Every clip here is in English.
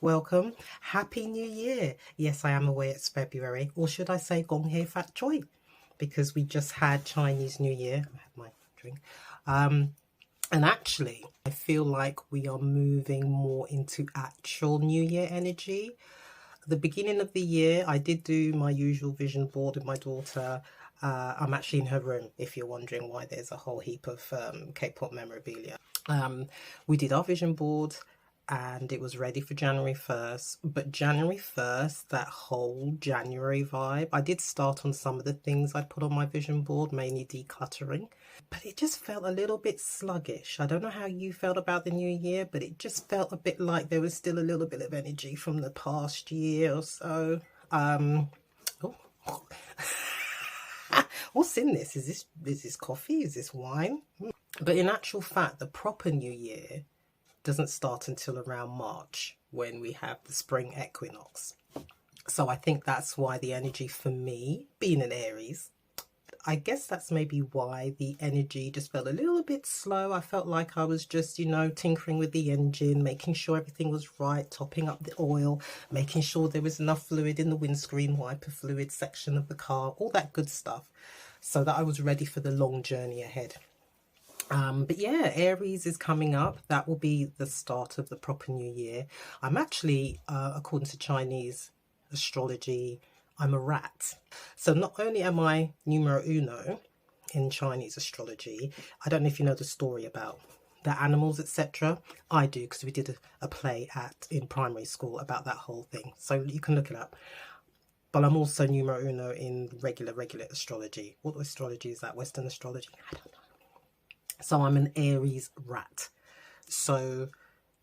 welcome. Happy New Year. Yes, I am aware it's February, or should I say Gong Hei Fat Choi, because we just had Chinese New Year. I had my drink. And actually, I feel like we are moving more into actual New Year energy. The beginning of the year, I did do my usual vision board with my daughter. I'm actually in her room, if you're wondering why there's a whole heap of K-pop memorabilia. We did our vision board and it was ready for January 1st. But January 1st, that whole January vibe, I did start on some of the things I put on my vision board, mainly decluttering. But it just felt a little bit sluggish. I don't know how you felt about the new year, but it just felt a bit like there was still a little bit of energy from the past year or so. Oh. What's in this? Is this coffee? Is this wine? But in actual fact, the proper new year doesn't start until around March when we have the spring equinox. So I think that's why the energy for me, being an Aries, I guess that's maybe why the energy just felt a little bit slow. I felt like I was just, tinkering with the engine, making sure everything was right, topping up the oil, making sure there was enough fluid in the windscreen wiper fluid section of the car, all that good stuff, so that I was ready for the long journey ahead. But yeah, Aries is coming up. That will be the start of the proper new year. I'm actually, according to Chinese astrology, I'm a rat. So not only am I numero uno in Chinese astrology, I don't know if you know the story about the animals, etc. I do, because we did a play in primary school about that whole thing. So you can look it up. But I'm also numero uno in regular astrology. What astrology is that? Western astrology? I don't know. So I'm an Aries rat. So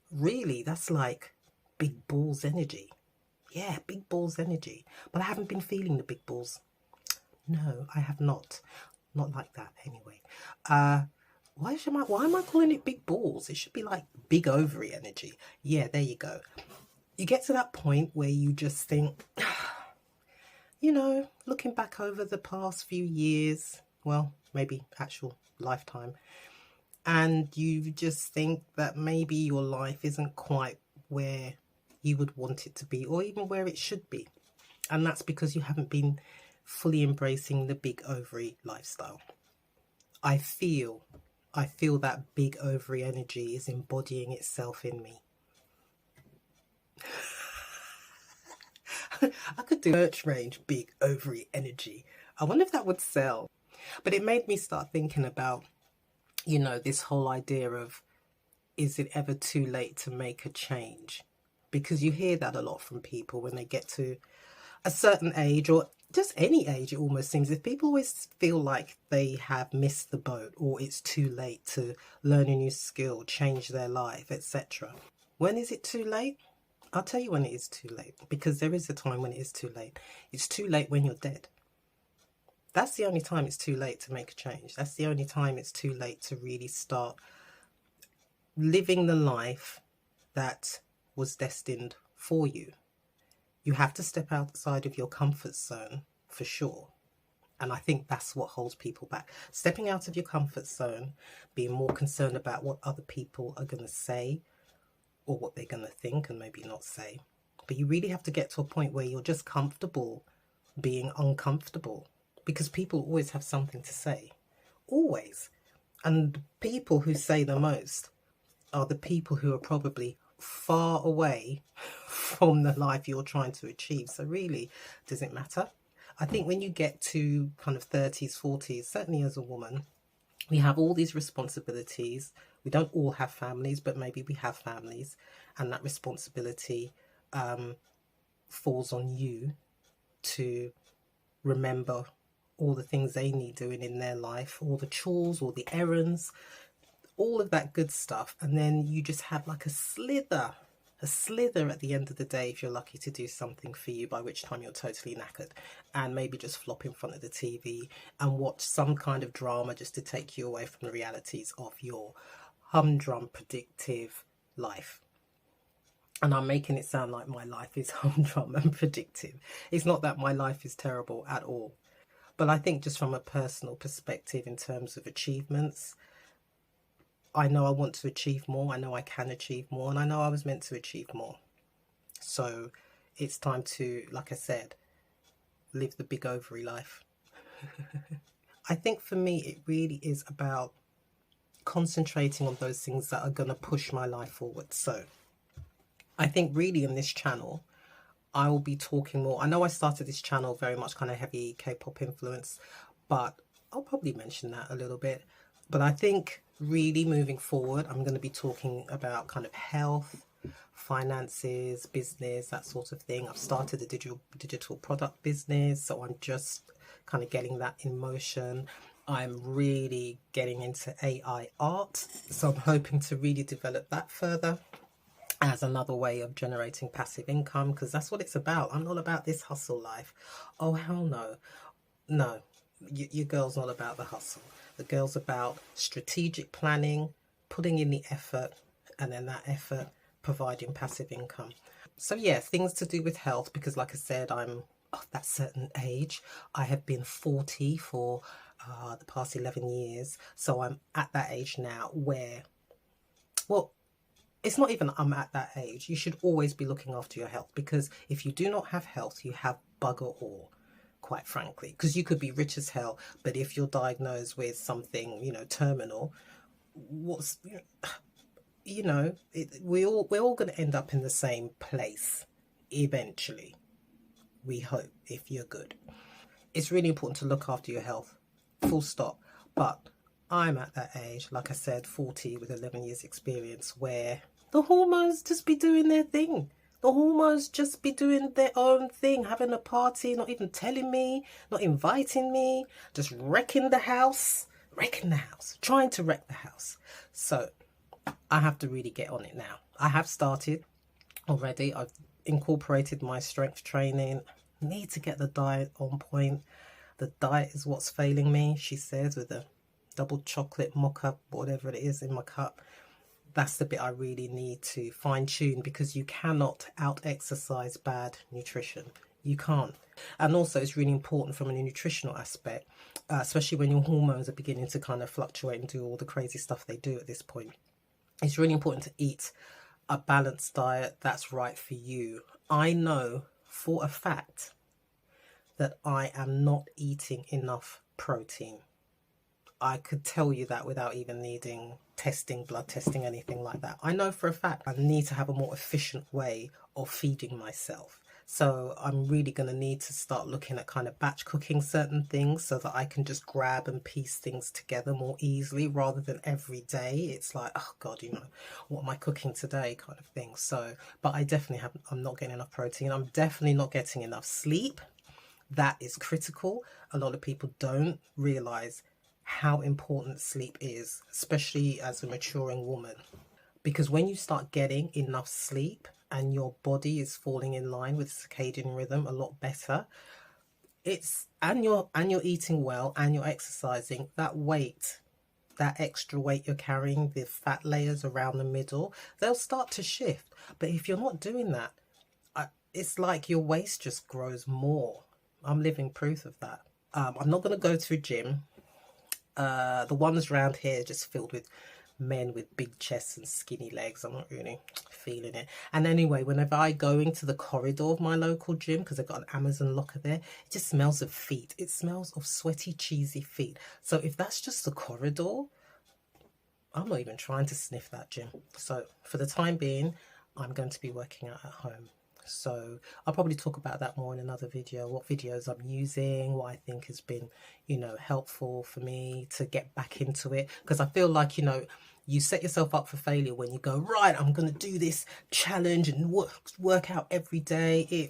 really, that's like big balls energy. Yeah, big balls energy. But I haven't been feeling the big balls. No, I have not. Not like that anyway. Why am I calling it big balls? It should be like big ovary energy. Yeah, there you go. You get to that point where you just think, looking back over the past few years, well, maybe actual lifetime, and you just think that maybe your life isn't quite where you would want it to be, or even where it should be. And that's because you haven't been fully embracing the big ovary lifestyle. I feel that big ovary energy is embodying itself in me. I could do merch range, big ovary energy. I wonder if that would sell. But it made me start thinking about, this whole idea of, is it ever too late to make a change? Because you hear that a lot from people when they get to a certain age, or just any age. It almost seems if people always feel like they have missed the boat, or it's too late to learn a new skill, change their life, etc. When is it too late? I'll tell you when it is too late, because there is a time when it is too late. It's too late when you're dead. That's the only time it's too late to make a change. That's the only time it's too late to really start living the life that was destined for you. You have to step outside of your comfort zone for sure. And I think that's what holds people back. Stepping out of your comfort zone, being more concerned about what other people are going to say or what they're going to think and maybe not say. But you really have to get to a point where you're just comfortable being uncomfortable, because people always have something to say. Always. And people who say the most are the people who are probably far away from the life you're trying to achieve. So really, does it matter? I think when you get to kind of 30s, 40s, certainly as a woman, we have all these responsibilities. We don't all have families, but maybe we have families, and that responsibility falls on you to remember all the things they need doing in their life, all the chores, all the errands, all of that good stuff. And then you just have like a slither at the end of the day, if you're lucky to do something for you, by which time you're totally knackered, and maybe just flop in front of the TV and watch some kind of drama just to take you away from the realities of your humdrum predictive life. And I'm making it sound like my life is humdrum and predictive. It's not that my life is terrible at all. But I think just from a personal perspective, in terms of achievements, I know I want to achieve more. I know I can achieve more. And I know I was meant to achieve more. So it's time to, like I said, live the big ovary life. I think for me, it really is about concentrating on those things that are going to push my life forward. So I think really in this channel, I will be talking more. I know I started this channel very much kind of heavy K-pop influence, but I'll probably mention that a little bit. But I think really moving forward, I'm going to be talking about kind of health, finances, business, that sort of thing. I've started a digital product business, so I'm just kind of getting that in motion. I'm really getting into AI art, so I'm hoping to really develop that further as another way of generating passive income, because that's what it's about. I'm not about this hustle life. Oh, hell no. No, your girl's not about the hustle. The girl's about strategic planning, putting in the effort, and then that effort providing passive income. So yeah, things to do with health, because like I said, I'm of that certain age. I have been 40 for the past 11 years. So I'm at that age now where, well, it's not even I'm at that age. You should always be looking after your health, because if you do not have health, you have bugger all, quite frankly. Because you could be rich as hell, but if you're diagnosed with something, you know, terminal, what's, you know, we're all going to end up in the same place eventually. We hope, if you're good. It's really important to look after your health, full stop. But I'm at that age, like I said, 40 with 11 years experience, where the hormones just be doing their thing. The hormones just be doing their own thing, having a party, not even telling me, not inviting me, just wrecking the house, trying to wreck the house. So I have to really get on it now. I have started already. I've incorporated my strength training. Need to get the diet on point. The diet is what's failing me, she says, with the double chocolate mocha, whatever it is in my cup. That's the bit I really need to fine tune, because you cannot out exercise bad nutrition. You can't. And also it's really important from a nutritional aspect, especially when your hormones are beginning to kind of fluctuate and do all the crazy stuff they do at this point. It's really important to eat a balanced diet that's right for you. I know for a fact that I am not eating enough protein. I could tell you that without even needing testing, blood testing, anything like that. I know for a fact I need to have a more efficient way of feeding myself. So I'm really going to need to start looking at kind of batch cooking certain things, so that I can just grab and piece things together more easily, rather than every day. It's like, oh God, you know, what am I cooking today kind of thing. So, but I definitely I'm not getting enough protein. I'm definitely not getting enough sleep. That is critical. A lot of people don't realize how important sleep is, especially as a maturing woman. Because when you start getting enough sleep and your body is falling in line with circadian rhythm a lot better, and you're eating well and you're exercising, that weight, that extra weight you're carrying, the fat layers around the middle, they'll start to shift. But if you're not doing that, it's like your waist just grows more. I'm living proof of that. I'm not going to go to a gym. The ones around here are just filled with men with big chests and skinny legs. I'm not really feeling it. And anyway, whenever I go into the corridor of my local gym, because I've got an Amazon locker there, it just smells of feet. It smells of sweaty, cheesy feet. So if that's just the corridor, I'm not even trying to sniff that gym. So for the time being, I'm going to be working out at home. So I'll probably talk about that more in another video, what videos I'm using, what I think has been, you know, helpful for me to get back into it. Because I feel like, you know, you set yourself up for failure when you go, right, I'm going to do this challenge and work out every day.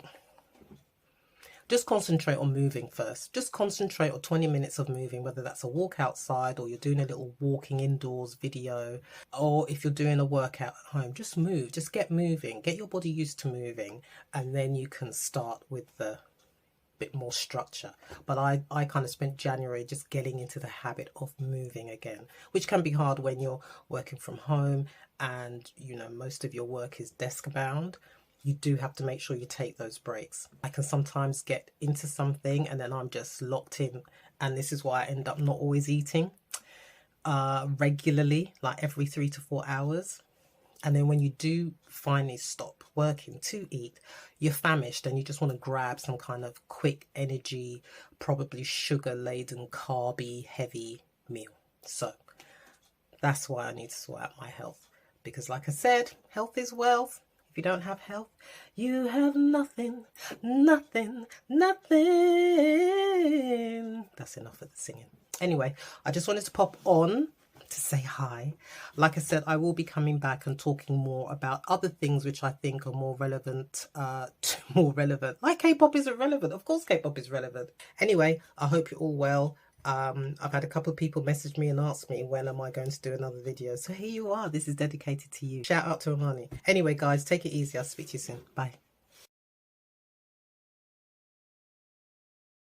Just concentrate on moving first. Just concentrate on 20 minutes of moving, whether that's a walk outside or you're doing a little walking indoors video, or if you're doing a workout at home, just move, just get moving, get your body used to moving, and then you can start with the bit more structure. But I kind of spent January just getting into the habit of moving again, which can be hard when you're working from home and, you know, most of your work is desk bound. You do have to make sure you take those breaks. I can sometimes get into something and then I'm just locked in, and this is why I end up not always eating regularly, like every 3 to 4 hours, And then when you do finally stop working to eat, you're famished and you just want to grab some kind of quick energy, probably sugar laden, carby, heavy meal. So that's why I need to sort out my health. Because like I said, health is wealth. If you don't have health, you have nothing, nothing, nothing. That's enough of the singing. Anyway, I just wanted to pop on to say hi. Like I said, I will be coming back and talking more about other things which I think are more relevant, Like K-pop isn't relevant. Of course K-pop is relevant. Anyway, I hope you're all well. I've had a couple of people message me and ask me when am I going to do another video. So here you are. This is dedicated to you. Shout out to Amani. Anyway, guys, take it easy. I'll speak to you soon. Bye.